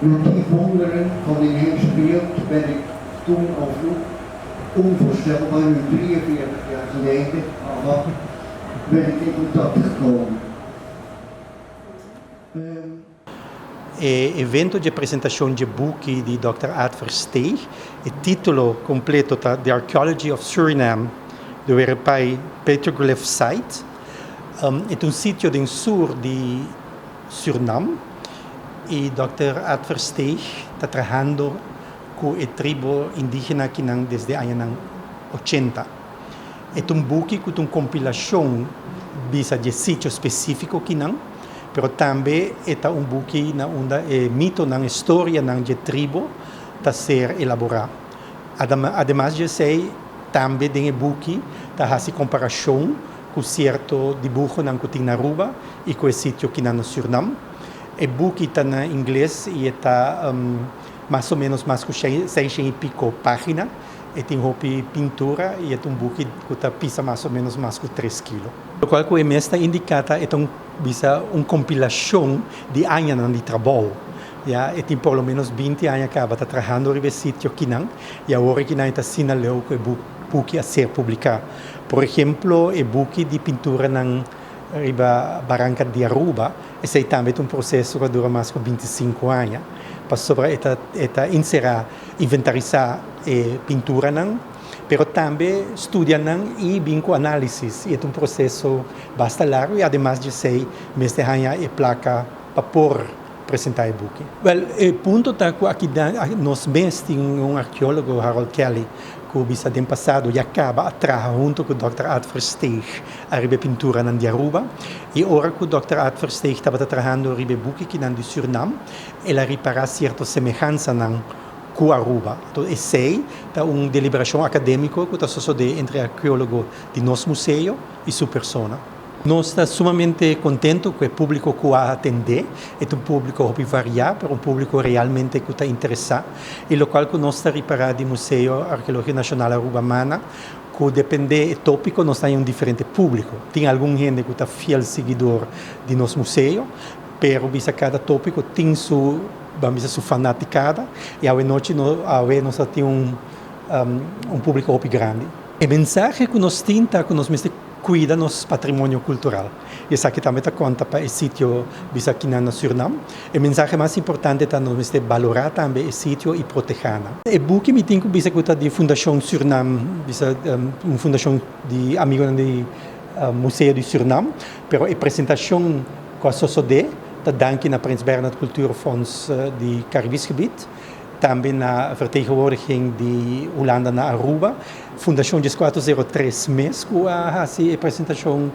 Met die wonderen van de Hemelse wereld ben ik toen al vroeg, onvoorstelbaar, nu 43 jaar geleden, ben ik in contact gekomen. Evento de apresentação de book di Dr. Ad Versteeg. Il titolo completo è The Archaeology of Suriname, dove era poi petroglyph site. È un sito in sur di Suriname e Dr. Ad Versteeg está trabajando con el tribu indígena Kinang desde años 80. È un book con una compilazione di sitio specifico Kinang, però também è un book na mito, na storia de tribo a ser elaborado. Además de sei também tem book da faz comparação com certo dibujo na Aruba e com o sítio que na Suriname. O book está em inglês e está mais ou menos mais de 600 e pico páginas. E tem pintura e é um book que pesa mais ou menos mais de 3 quilos. O qual que é está indicada é uma compilação de anos de trabalho. E tem pelo menos 20 anos que está trabalhando nesse sítio aqui e agora que está assinalando que o book a ser publicado. Por exemplo, o book de pintura na Barranca de Aruba, esse também é um processo que dura mais de 25 anos. Para sobre inserir, inventarizar pintura, mas também estudar e vinco análise. É um processo bastante largo e, además de ser, mestre ganha e placa para por apresentar o book. O ponto está aqui nós mesmos temos arqueólogo, Harold Kelly, que bisa den passado e acaba a trabalhar junto com o Dr. Ad Versteeg a pintura na Aruba e ora que o Dr. Ad Versteeg estava trabalhando a book que na de Suriname, ela repara certa semelhança com Aruba. Então, esse é uma deliberação acadêmica que está sucedendo entre arqueólogo de nosso museu e sua persona. Nós estamos sumamente contentes com o público que a atender. É um público variado, mas um público realmente que está interessado. E o local que nós estamos reparando no Museu Arqueológico Nacional Arubamana, que depende do tópico, nós temos um diferente público. Tem algum gente que está fiel seguidor de nosso museu, mas cada tópico tem sua fanaticada. E à noite nós temos um público grande. A mensagem que nós temos é que nós cuida nosso patrimônio cultural. E isso aqui também conta para o sítio aqui na Suriname. A mensagem mais importante é nós valorar também o sítio e proteger. O book me tem que de Fundação Suriname, uma fundação de amigos do Museu de Suriname, mas a apresentação com a sociedade está dando na Prins Bernhard Cultuurfonds de Caribisch Gebied. Também na vertegenwoordiging de Holanda na Aruba. Fundação 403 MES, que a apresentação